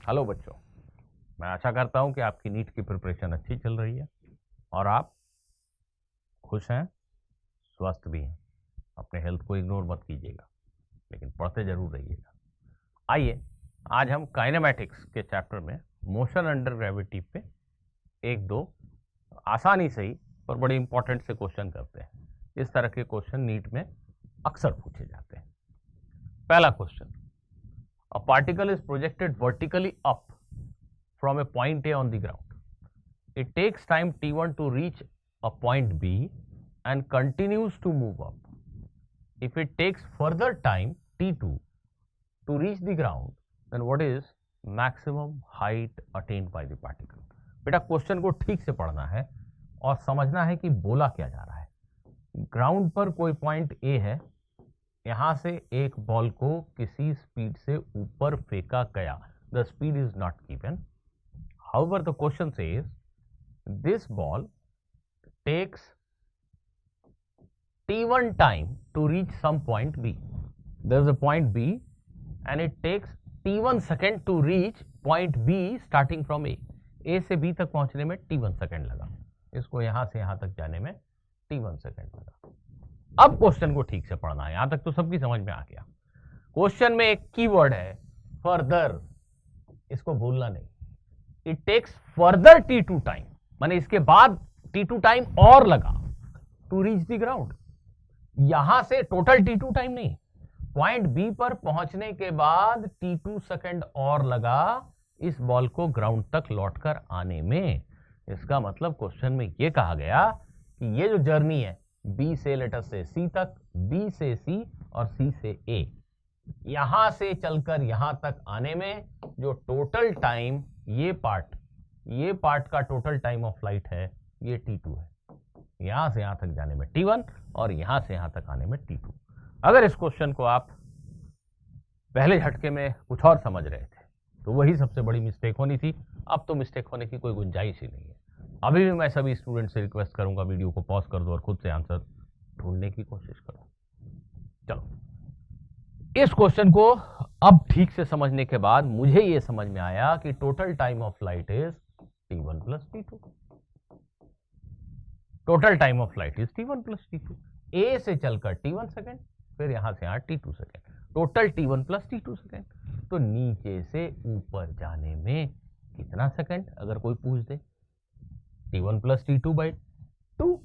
Hello बच्चों, मैं आशा करता हूं कि आपकी नीट की प्रिपरेशन अच्छी चल रही है और आप खुश हैं, स्वस्थ भी हैं। अपने हेल्थ को इग्नोर मत कीजिएगा, लेकिन पढ़ते जरूर रहिएगा। आइए आज हम काइनेमैटिक्स के चैप्टर में मोशन अंडर ग्रेविटी पे एक दो आसानी से ही पर बड़े इंपॉर्टेंट से क्वेश्चन करते हैं। इस तरह के क्वेश्चन नीट में अक्सर पूछे जाते हैं। पहला question, a particle is projected vertically up from a point A on the ground. It takes time t1 to reach a point B and continues to move up. If it takes further time t2 to reach the ground, then what is maximum height attained by the particle? बेटा question को ठीक से पढ़ना है और समझना है कि बोला क्या जा रहा है। ग्राउंड पर कोई पॉइंट A है, यहां से एक बॉल को किसी स्पीड से ऊपर फेंका गया। The speed is not given. However, the question says this ball takes t1 time to reach some point B. There is a point B and it takes t1 second to reach point B starting from A. A से B तक पहुंचने में t1 second लगा, इसको यहां से यहां तक जाने में t1 सेकेंड लगा। अब क्वेश्चन को ठीक से पढ़ना है, यहां तक तो सबकी समझ में आ गया। क्वेश्चन में एक कीवर्ड है फर्दर, इसको भूलना नहीं। It takes further t2 time, माने इसके बाद t2 टाइम और लगा टू रीच द ग्राउंड। यहां से टोटल t2 टाइम नहीं, पॉइंट बी पर पहुंचने के बाद t2 सेकेंड और लगा इस बॉल को ग्राउंड तक लौटकर आने में। इसका मतलब क्वेश्चन में यह कहा गया कि ये जो जर्नी है बी से लेटर से सी तक, बी से सी और सी से ए, यहां से चलकर यहां तक आने में जो टोटल टाइम ये पार्ट का टोटल टाइम ऑफ फ्लाइट है ये t2 है। यहां से यहां तक जाने में t1 और यहां से यहां तक आने में t2। अगर इस क्वेश्चन को आप पहले झटके में कुछ और समझ रहे थे तो वही सबसे बड़ी मिस्टेक होनी थी। अब तो मिस्टेक होने की कोई गुंजाइश ही नहीं है। अभी भी मैं सभी स्टूडेंट से रिक्वेस्ट करूंगा, वीडियो को पॉज कर दो और खुद से आंसर ढूंढने की कोशिश करो। चलो, इस क्वेश्चन को अब ठीक से समझने के बाद मुझे यह समझ में आया कि total time of flight is t1 plus t2। Total time of flight is t1 plus t2। ए से चलकर t1 सेकेंड, फिर यहां से यहां t2 second, total t1 plus t2 second. तो नीचे से ऊपर जाने में कितना सेकेंड अगर कोई पूछ दे, t1 plus t2 by 2।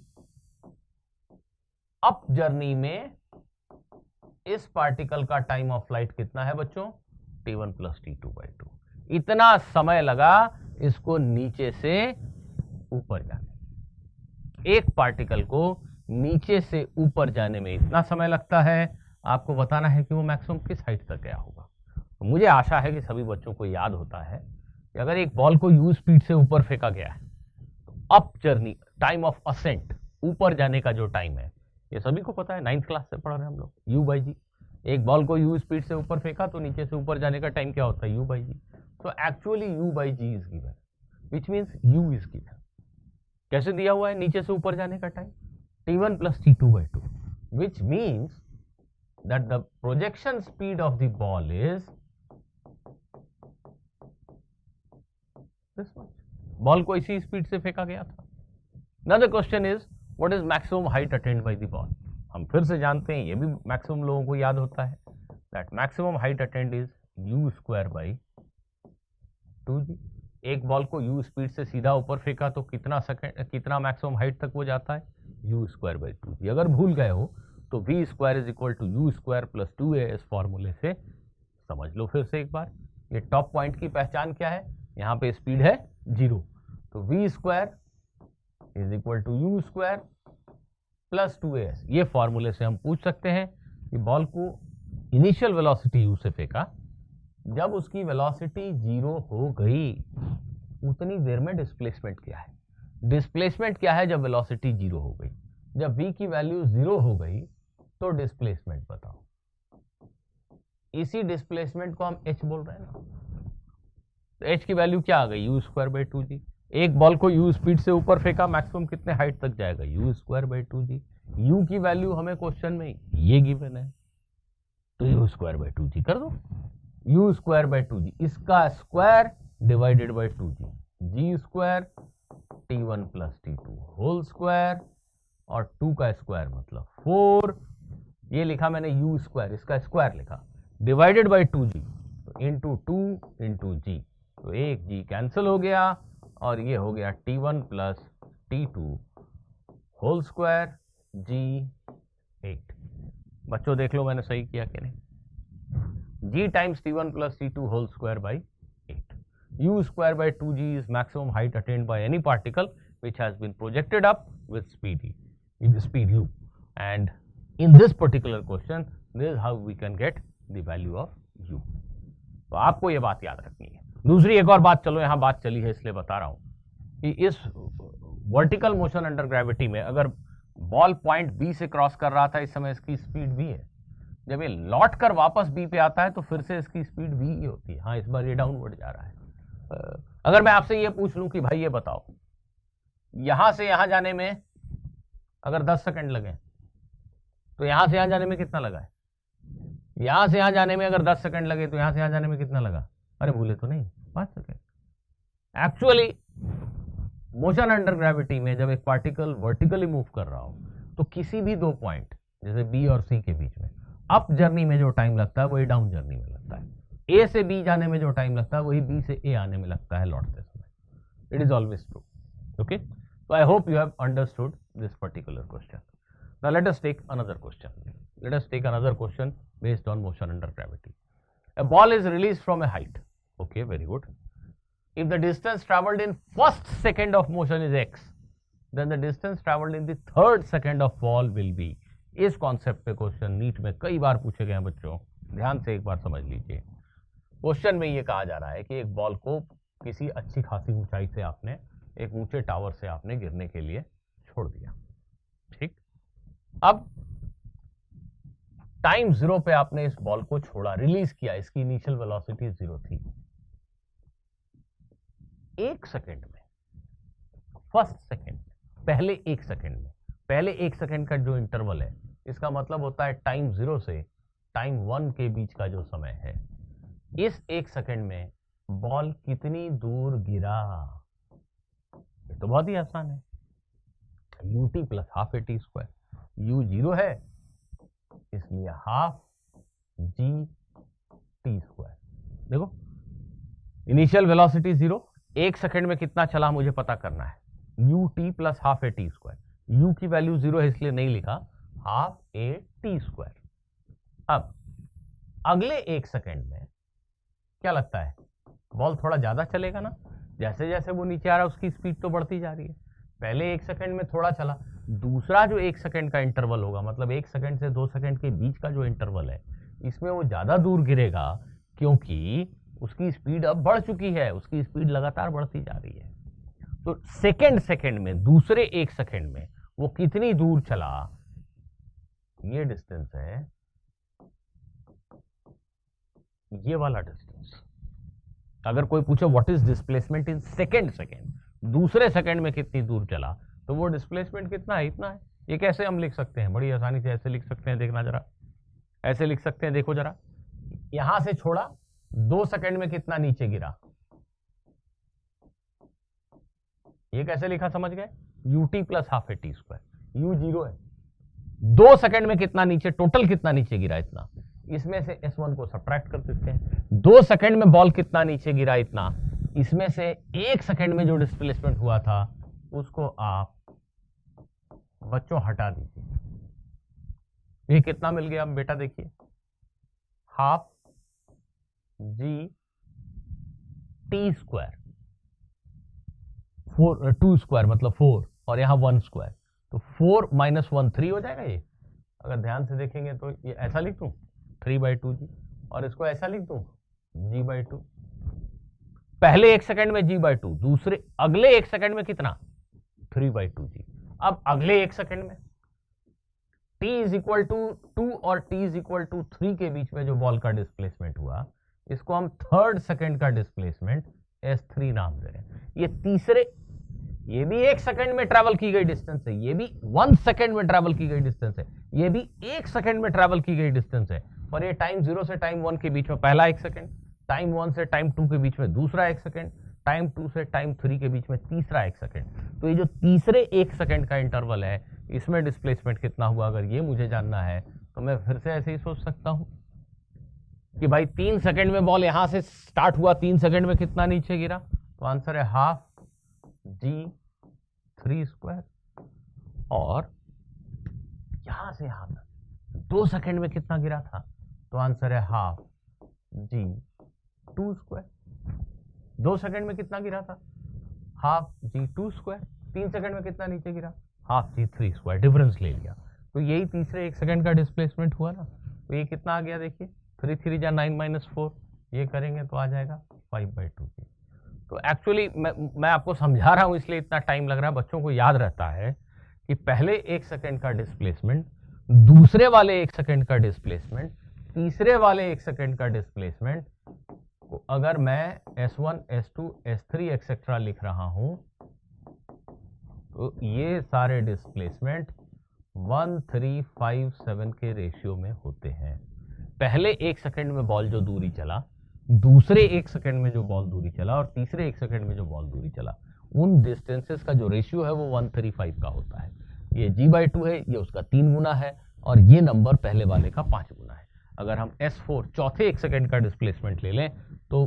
Up journey में इस पार्टिकल का टाइम ऑफ फ्लाइट कितना है बच्चों, t1 प्लस t2 बाई 2। इतना समय लगा इसको नीचे से ऊपर जाने। एक पार्टिकल को नीचे से ऊपर जाने में इतना समय लगता है, आपको बताना है कि वो मैक्सिमम किस हाइट तक गया होगा। तो मुझे आशा है कि सभी बच्चों को याद होता है कि अगर एक बॉल को u स्पीड से ऊपर फेंका गया है तो up journey time of ascent, ऊपर जाने का जो टाइम है, ये सभी को पता है, 9th क्लास से पढ़ रहे हैं हम लोग, u बाई जी। एक बॉल को u स्पीड से ऊपर फेंका तो नीचे से ऊपर जाने का टाइम क्या होता है, u बाई जी। तो एक्चुअली u बाई जी is given, which means u is given. कैसे दिया हुआ है नीचे से ऊपर जाने का time, t1 plus t2 by 2, which means that the projection speed of the ball is this much. Ball को इसी स्पीड से फेंका गया था। Now the question is what is maximum height attained by the ball. हम फिर से जानते हैं, ये भी मैक्सिमम लोगों को याद होता है, that maximum height attend is u square by 2g। एक बॉल को u स्पीड से सीधा ऊपर फेंका तो कितना मैक्सिमम हाइट तक वो जाता है, u स्क्वायर बाई 2g। अगर भूल गए हो तो v square is equal to u square plus 2as फॉर्मूले से समझ लो फिर से एक बार। ये टॉप पॉइंट की पहचान क्या है, यहाँ पे स्पीड है 0, तो v square is equal to u square plus 2as। ये फॉर्मूले से हम पूछ सकते हैं कि बॉल को इनिशियल वेलोसिटी u से फेंका, जब उसकी वेलोसिटी 0 हो गई उतनी देर में डिस्प्लेसमेंट क्या है। डिस्प्लेसमेंट क्या है जब वेलोसिटी 0 हो गई, जब v की वैल्यू 0 हो गई तो डिस्प्लेसमेंट बताओ। इसी डिस्प्लेसमेंट को हम h बोल रहे हैं ना, तो h की वैल्यू क्या आ गई, u स्क्वायर बाई 2g। एक बॉल को u स्पीड से ऊपर फेंका, मैक्सिमम कितने हाइट तक जाएगा, u square by 2g। u की वैल्यू हमें क्वेश्चन में ये गिवन है, तो u स्क्वायर बाई 2g कर दो। u स्क्वायर बाई 2g, इसका square divided by 2g, g square t1 plus t2 whole square और 2 का स्क्वायर मतलब 4, ये लिखा मैंने u स्क्वायर, इसका स्क्वायर लिखा, डिवाइडेड बाई 2g, तो इंटू 2 इंटू जी, तो एक g कैंसिल हो गया और ये हो गया t1 plus t2 whole square g 8। बच्चों देख लो मैंने सही किया कि नहीं, g times t1 plus t2 whole square by 8, u square by 2g is maximum height attained by any particle which has been projected up with speed u, and in this particular question this is how we can get the value of u। तो आपको ये बात याद रखनी है। दूसरी एक और बात, चलो यहाँ बात चली है इसलिए बता रहा हूं कि इस वर्टिकल मोशन अंडर ग्रेविटी में अगर बॉल पॉइंट बी से क्रॉस कर रहा था, इस समय इसकी स्पीड v है, जब ये लौट कर वापस बी पे आता है तो फिर से इसकी स्पीड v ही होती है। हाँ, इस बार ये डाउनवर्ड जा रहा है। अगर मैं आपसे ये पूछ लूं कि भाई ये बताओ, यहां से यहां जाने में अगर 10 सेकंड लगे तो यहां से यहां जाने में कितना लगा है? यहां से यहां जाने में अगर 10 सेकंड लगे तो यहां से यहां जाने में कितना लगा? अरे भूले तो नहीं, 5 second. Actually motion under gravity में जब एक पार्टिकल वर्टिकली मूव कर रहा हो तो किसी भी दो पॉइंट जैसे बी और सी के बीच में अप जर्नी में जो टाइम लगता है वही डाउन जर्नी में लगता है। ए से बी जाने में जो टाइम लगता है वही बी से ए आने में लगता है लौटते समय। It is always true. Okay, so I hope you have understood this particular question. Now let us take another question. Let us take another question based on motion under gravity. A ball is released from a height. Okay, very good. If the distance traveled in first second of motion is x, then the distance traveled in the third second of fall will be. इस concept पे question NEET में कई बार पूछे गए हैं बच्चों, ध्यान से एक बार समझ लीजिए। क्वेश्चन में ये कहा जा रहा है कि एक बॉल को किसी अच्छी खासी ऊंचाई से आपने, एक ऊंचे टावर से आपने गिरने के लिए छोड़ दिया, ठीक। अब टाइम 0 पे आपने इस बॉल को छोड़ा, रिलीज किया, इसकी इनिशियल वेलोसिटी 0 थी। 1 सेकेंड में, फर्स्ट सेकेंड में, पहले 1 सेकेंड में, पहले 1 सेकेंड का जो इंटरवल है, इसका मतलब होता है टाइम 0 से टाइम 1 के बीच का जो समय है। इस 1 सेकेंड में बॉल कितनी दूर गिरा? ये तो बहुत ही आसान है, ut plus half A T square. u 0 है इसलिए हाफ जी टी स्क्वायर। देखो इनिशियल वेलोसिटी 0, 1 सेकेंड में कितना चला मुझे पता करना है, ut plus half A T square. u की वैल्यू 0 है इसलिए नहीं लिखा, हाफ ए टी स्क्वायर। अब अगले 1 सेकेंड में क्या लगता है, बॉल थोड़ा ज्यादा चलेगा ना? जैसे जैसे वो नीचे आ रहा है उसकी स्पीड तो बढ़ती जा रही है। पहले 1 सेकेंड में थोड़ा चला, दूसरा जो 1 सेकेंड का इंटरवल होगा, मतलब 1 सेकेंड से 2 सेकेंड के बीच का जो इंटरवल है, इसमें वो ज्यादा दूर गिरेगा क्योंकि उसकी स्पीड अब बढ़ चुकी है, उसकी स्पीड लगातार बढ़ती जा रही है। तो सेकेंड में, दूसरे 1 सेकेंड में वो कितनी दूर चला, ये डिस्टेंस है, ये वाला डिस्टेंस। अगर कोई पूछे what is displacement in second, दूसरे सेकेंड में कितनी दूर चला, तो वो डिस्प्लेसमेंट कितना है, इतना है। ये कैसे हम लिख सकते हैं? बड़ी आसानी से ऐसे लिख सकते हैं, देखना जरा, ऐसे लिख सकते हैं, देखो जरा, यहां से छोड़ा, 2 सेकेंड में कितना नीचे गिरा, ये कैसे लिखा समझ गए? ut plus half A T square. u 0 है, 2 सेकेंड में कितना नीचे, टोटल कितना नीचे गिरा, इतना। इसमें से s1 को सब्ट्रैक्ट कर देते हैं। 2 सेकेंड में बॉल कितना नीचे गिरा, इतना। इसमें से 1 सेकेंड में जो डिस्प्लेसमेंट हुआ था उसको आप बच्चों हटा दीजिए। ये कितना मिल गया बेटा, देखिए, half G T square, 2 square मतलब 4, और यहां 1 स्क्वायर, तो 4 माइनस 1 3 हो जाएगा। ये अगर ध्यान से देखेंगे तो ये ऐसा लिख दूं 3/2g, और इसको ऐसा लिख दूं g/2। पहले 1 सेकेंड में g/2, दूसरे अगले 1 सेकेंड में कितना, 3/2g। अब अगले 1 सेकेंड में t इज इक्वल टू 2 और t इज इक्वल टू 3 के बीच में जो बॉल का डिस्प्लेसमेंट हुआ, इसको हम थर्ड सेकेंड का डिस्प्लेसमेंट s3 नाम दे रहे हैं। ये तीसरे, ये भी 1 सेकेंड में ट्रैवल की गई डिस्टेंस है, ये भी 1 सेकेंड में ट्रैवल की गई डिस्टेंस है, ये भी 1 सेकेंड में ट्रैवल की गई डिस्टेंस है। और ये टाइम 0 से टाइम 1 के बीच में पहला 1 सेकेंड, टाइम 1 से टाइम 2 के बीच में दूसरा 1 सेकेंड, टाइम 2 से टाइम 3 के बीच में तीसरा 1 सेकेंड। तो ये जो तीसरे 1 सेकेंड का इंटरवल है, इसमें डिस्प्लेसमेंट कितना हुआ, अगर ये मुझे जानना है तो मैं फिर से ऐसे ही सोच सकता हूं कि भाई 3 सेकेंड में बॉल यहां से स्टार्ट हुआ, 3 सेकेंड में कितना नीचे गिरा, तो आंसर है हाफ g3 स्क्वायर। और यहां से यहां तक 2 सेकेंड में कितना गिरा था, तो आंसर है हाफ g2 स्क्वायर। 2 सेकेंड में कितना गिरा था, हाफ g2 स्क्वायर। 3 सेकेंड में कितना नीचे गिरा, हाफ g3 स्क्वायर। डिफरेंस ले लिया, तो यही तीसरे 1 सेकेंड का डिस्प्लेसमेंट हुआ ना। तो ये कितना आ गया, देखिए 3 3 जा 9 - 4, ये करेंगे तो आ जाएगा 5/2। तो एक्चुअली मैं आपको समझा रहा हूं इसलिए इतना टाइम लग रहा है। बच्चों को याद रहता है कि पहले 1 सेकेंड का डिस्प्लेसमेंट, दूसरे वाले 1 सेकेंड का डिस्प्लेसमेंट, तीसरे वाले 1 सेकेंड का डिस्प्लेसमेंट को अगर मैं S1 S2 S3 एक्सेट्रा लिख रहा हूं, तो ये सारे डिस्प्लेसमेंट 1 3 5 7 के रेशियो में होते हैं। पहले 1 सेकेंड में बॉल जो दूरी चला, दूसरे 1 सेकेंड में जो बॉल दूरी चला, और तीसरे 1 सेकेंड में जो बॉल दूरी चला, उन डिस्टेंसेस का जो रेशियो है वो 135 का होता है। ये g/2 है, ये उसका 3 गुना है, और ये नंबर पहले वाले का 5 गुना है। अगर हम S4 चौथे 1 सेकेंड का डिस्प्लेसमेंट ले लें तो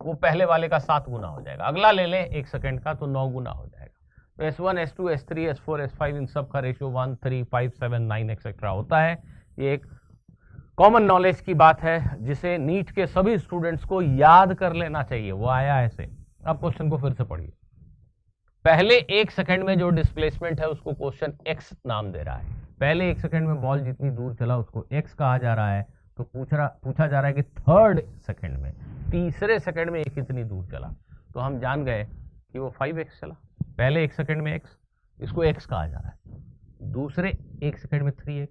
वो पहले वाले का 7 गुना हो जाएगा। अगला ले लें 1 सेकेंड का तो 9 गुना हो जाएगा। तो S1 S2 S3 S4 S5 इन सब का रेशियो 1 3 5 7 9 एक्सेट्रा होता है। ये एक कॉमन नॉलेज की बात है जिसे नीट के सभी स्टूडेंट्स को याद कर लेना चाहिए। वो आया ऐसे। अब क्वेश्चन को फिर से पढ़िए। पहले 1 सेकेंड में जो डिस्प्लेसमेंट है उसको क्वेश्चन x नाम दे रहा है। पहले 1 सेकेंड में बॉल जितनी दूर चला उसको x कहा जा रहा है। तो पूछा जा रहा है कि थर्ड सेकेंड में, तीसरे सेकेंड में कितनी दूर चला। तो हम जान गए कि वो 5x चला। पहले 1 सेकेंड में x, इसको x कहा जा रहा है। दूसरे 1 सेकेंड में 3x,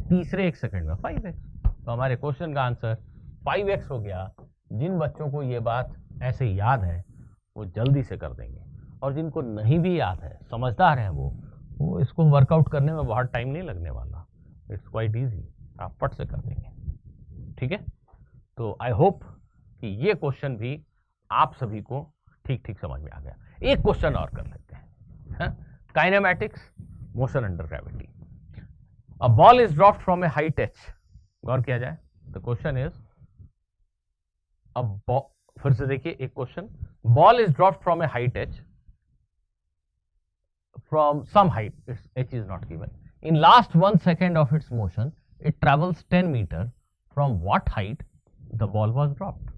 तीसरे 1 सेकेंड में 5x। तो हमारे क्वेश्चन का आंसर 5x हो गया। जिन बच्चों को ये बात ऐसे याद है वो जल्दी से कर देंगे, और जिनको नहीं भी याद है, समझदार हैं वो इसको वर्कआउट करने में बहुत टाइम नहीं लगने वाला। इट्स क्वाइट इजी, आप फट से कर देंगे। ठीक है, तो आई होप कि ये क्वेश्चन भी आप सभी को ठीक ठीक समझ में आ गया। एक क्वेश्चन और कर लेते हैं, kinematics, motion under gravity. A ball is dropped from A height h। गौर किया जाए, द क्वेश्चन इज फिर से देखिए एक question, ball is dropped from A height h from some height, its h is not given. In last 1 second of its motion, it travels 10 meter. From what height the ball was dropped?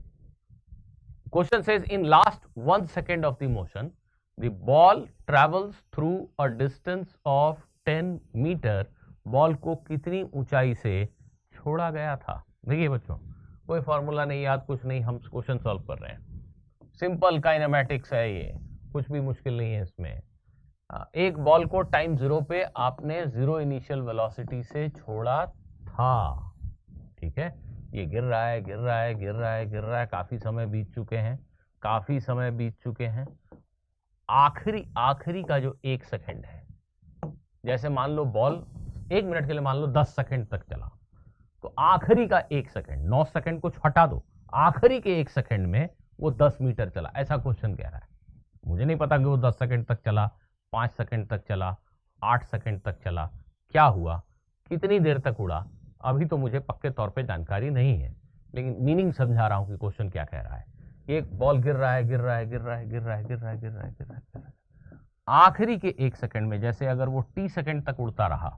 Question says in last 1 second of the motion, the ball travels through a distance of 10 meter. Ball को कितनी ऊंचाई से छोड़ा गया था। देखिए बच्चों, कोई फॉर्मूला नहीं, याद कुछ नहीं, हम क्वेश्चन सॉल्व कर रहे हैं। सिंपल काइनेमैटिक्स है ये, कुछ भी मुश्किल नहीं है इसमें। एक बॉल को टाइम 0 पे आपने 0 इनिशियल वेलोसिटी से छोड़ा था। ठीक है, ये गिर रहा है, गिर रहा है, गिर रहा है, गिर रहा है, काफी समय बीत चुके हैं। आखिरी का जो 1 सेकेंड है, जैसे मान लो बॉल 1 मिनट के लिए मान लो 10 सेकेंड तक चला, तो आखिरी का 1 सेकेंड, 9 सेकेंड को हटा दो, आखिरी के 1 सेकेंड में वो 10 मीटर चला। ऐसा क्वेश्चन कह रहा है। मुझे नहीं पता कि वो 10 सेकेंड तक चला, 5 सेकेंड तक चला, 8 सेकेंड तक चला, क्या हुआ, कितनी देर तक उड़ा, अभी तो मुझे पक्के तौर पे जानकारी नहीं है, लेकिन मीनिंग समझा रहा हूं कि क्वेश्चन क्या कह रहा है। एक बॉल गिर रहा है, आखिरी के 1 सेकेंड में, जैसे अगर वो t सेकेंड तक उड़ता रहा,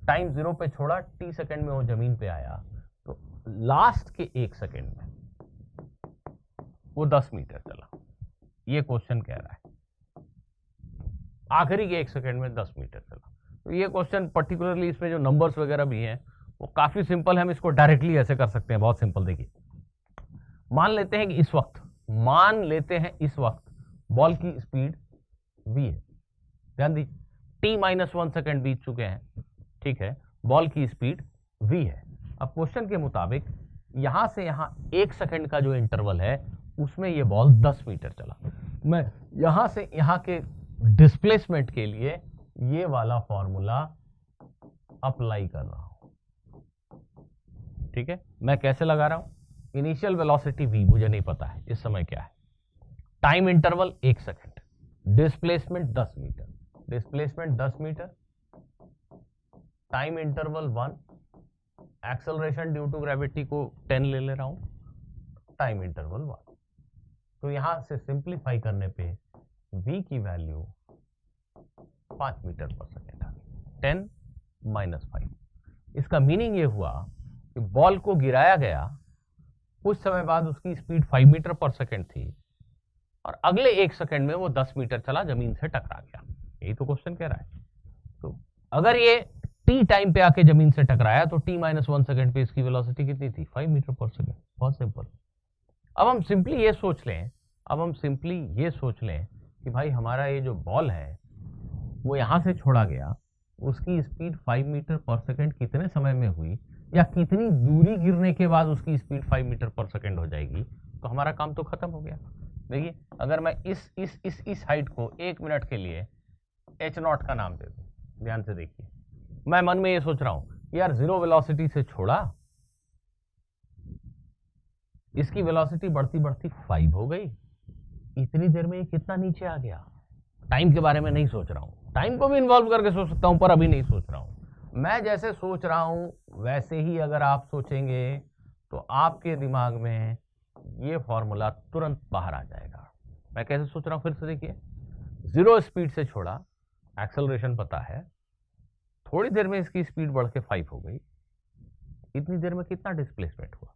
टाइम 0 पे छोड़ा, t सेकेंड में वो जमीन पे आया, तो लास्ट के 1 सेकेंड में वो 10 मीटर चला। ये क्वेश्चन कह रहा है आखिरी के 1 सेकेंड में 10 मीटर चला। तो ये क्वेश्चन पर्टिकुलरली इसमें जो नंबर्स वगैरह भी हैं वो काफी सिंपल है। हम इसको डायरेक्टली ऐसे कर सकते हैं, बहुत सिंपल। देखिए, मान लेते हैं कि इस वक्त बॉल की स्पीड v है। ध्यान दीजिए, t-1 सेकेंड बीत चुके हैं। ठीक है, बॉल की स्पीड v है। अब क्वेश्चन के मुताबिक यहां से यहां 1 सेकेंड का जो इंटरवल है उसमें ये बॉल 10 मीटर चला। मैं यहां से यहां के डिस्प्लेसमेंट के लिए ये वाला फॉर्मूला अप्लाई कर रहा हूं। ठीक है, मैं कैसे लगा रहा हूं, इनिशियल वेलोसिटी v मुझे नहीं पता है इस समय क्या है, time interval 1 second, displacement 10 metre, displacement 10 metre, time interval 1, acceleration due to gravity को 10 ले ले रहा हूं, टाइम इंटरवल 1। तो यहां से सिंप्लीफाई करने पे v की वैल्यू 5 मीटर पर सेकेंड आ गई, 10 माइनस 5। इसका मीनिंग ये हुआ कि बॉल को गिराया गया, कुछ समय बाद उसकी स्पीड 5 मीटर पर सेकेंड थी और अगले 1 सेकेंड में वो 10 मीटर चला, जमीन से टकरा गया। यही तो क्वेश्चन कह रहा है। तो अगर ये t टाइम पे आके जमीन से टकराया तो t माइनस 1 सेकेंड पे इसकी वेलोसिटी कितनी थी, 5 मीटर पर सेकेंड। बहुत सिंपल। अब हम सिंपली ये सोच लें कि भाई हमारा ये जो बॉल है वो यहां से छोड़ा गया, उसकी स्पीड 5 मीटर पर सेकेंड कितने समय में हुई या कितनी दूरी गिरने के बाद उसकी स्पीड 5 मीटर पर सेकेंड हो जाएगी, तो हमारा काम तो खत्म हो गया। देखिए, अगर मैं इस हाइट को 1 मिनट के लिए h0 का नाम दे दूं, ध्यान से देखिए, मैं मन में ये सोच रहा हूं यार जीरो वेलोसिटी से छोड़ा, इसकी वेलोसिटी बढ़ती बढ़ती 5 हो गई, इतनी देर में ये कितना नीचे आ गया। टाइम के बारे में नहीं सोच रहा हूं, टाइम को भी इन्वॉल्व करके सोच सकता हूं पर अभी नहीं सोच रहा हूं। मैं जैसे सोच रहा हूं वैसे ही अगर आप सोचेंगे तो आपके दिमाग में ये फॉर्मूला तुरंत बाहर आ जाएगा। मैं कैसे सोच रहा हूं, फिर से देखिए, जीरो स्पीड से छोड़ा, एक्सेलरेशन पता है, थोड़ी देर में इसकी स्पीड बढ़ के 5 हो गई, इतनी देर में कितना डिस्प्लेसमेंट हुआ,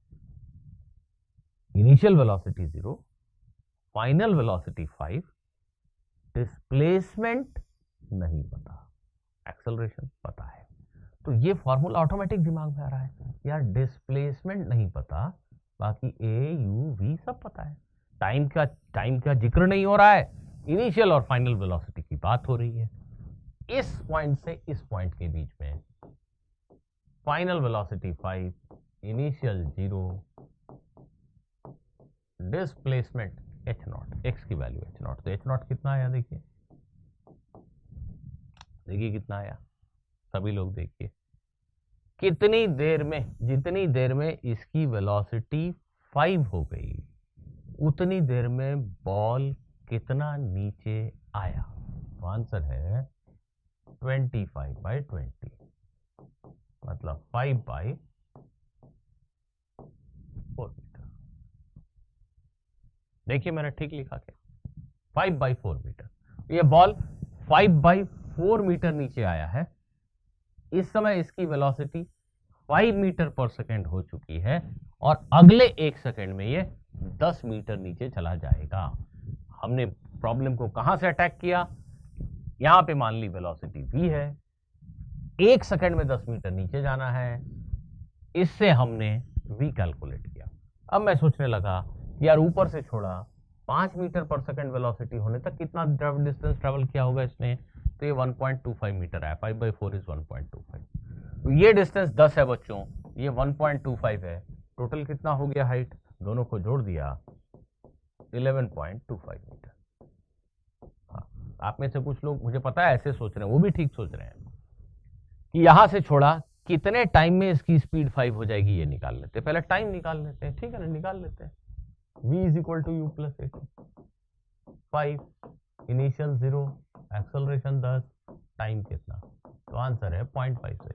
initial velocity 0, final velocity 5, displacement नहीं पता, एक्सेलरेशन पता है। तो ये फॉर्मूला ऑटोमेटिक दिमाग में आ रहा है, यार डिस्प्लेसमेंट नहीं पता, बाकी ए यू वी सब पता है, टाइम का जिक्र नहीं हो रहा है, इनिशियल और फाइनल वेलोसिटी की बात हो रही है। इस पॉइंट से इस पॉइंट के बीच में final velocity 5, initial 0, displacement h0, x की वैल्यू h0, तो h0 कितना आया, देखिए कितना आया, सभी लोग देखिए, कितनी देर में, जितनी देर में इसकी वेलोसिटी 5 हो गई उतनी देर में बॉल कितना नीचे आया। तो आंसर है 25/20, मतलब 5/4 मीटर। देखिए मैंने ठीक लिखा क्या, 5/4 मीटर। ये बॉल 5/4 मीटर नीचे आया है, इस समय इसकी वेलोसिटी 5 मीटर पर सेकेंड हो चुकी है और अगले 1 सेकेंड में ये 10 मीटर नीचे चला जाएगा। हमने प्रॉब्लम को कहां से अटैक किया, यहां पे मान ली वेलोसिटी v है, 1 सेकेंड में 10 मीटर नीचे जाना है, इससे हमने v कैलकुलेट किया। अब मैं सोचने लगा यार ऊपर से छोड़ा, 5 मीटर पर सेकेंड वेलोसिटी होने तक कितना डिस्टेंस ट्रेवल किया होगा इसने, तो ये 1.25 मीटर है, 5/4 इज 1.25। तो ये डिस्टेंस 10 है बच्चों, ये 1.25 है, टोटल कितना हो गया हाइट, दोनों को जोड़ दिया 11.25 मीटर। हाँ, आप में से कुछ लोग मुझे पता है ऐसे सोच रहे हैं, वो भी ठीक सोच रहे हैं कि यहां से छोड़ा कितने टाइम में इसकी स्पीड 5 हो जाएगी, ये निकाल लेते हैं, पहले टाइम निकाल लेते हैं, ठीक है ना, निकाल लेते हैं। v is equal to u plus 5, initial 0, acceleration 10, time कितना, तो आंसर है 0.5 सेकेंड।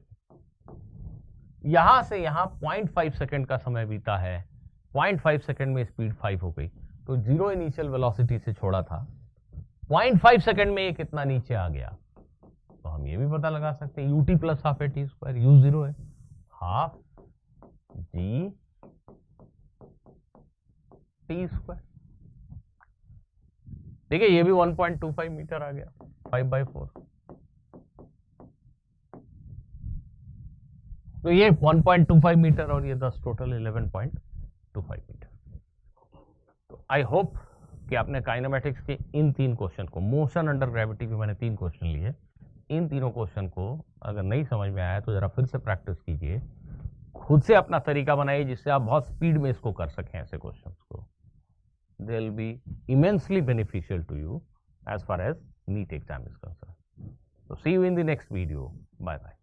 यहां से यहां 0.5 सेकेंड का समय बीता है, 0.5 सेकेंड में स्पीड 5 हो गई, तो 0 इनिशियल वेलोसिटी से छोड़ा था, 0.5 सेकेंड में ये कितना नीचे आ गया, तो हम ये भी पता लगा सकते हैं, ut प्लस हाफ है टी स्क्वायर, u 0 है, हाफ g टी स्क्वायर। देखिए ये भी 1.25 मीटर आ गया, 5/4। तो ये 1.25 मीटर और ये 10, टोटल 11.25 मीटर। तो आई होप कि आपने काइनेमेटिक्स के इन 3 क्वेश्चन को, मोशन अंडर ग्रेविटी के मैंने 3 क्वेश्चन लिए, इन तीनों क्वेश्चन को अगर नहीं समझ में आया तो जरा फिर से प्रैक्टिस कीजिए, खुद से अपना तरीका बनाइए जिससे आप बहुत स्पीड में इसको कर सकें ऐसे क्वेश्चंस को। They will be immensely beneficial to you as far as NEET exam is concerned. So see you in the next video. Bye bye.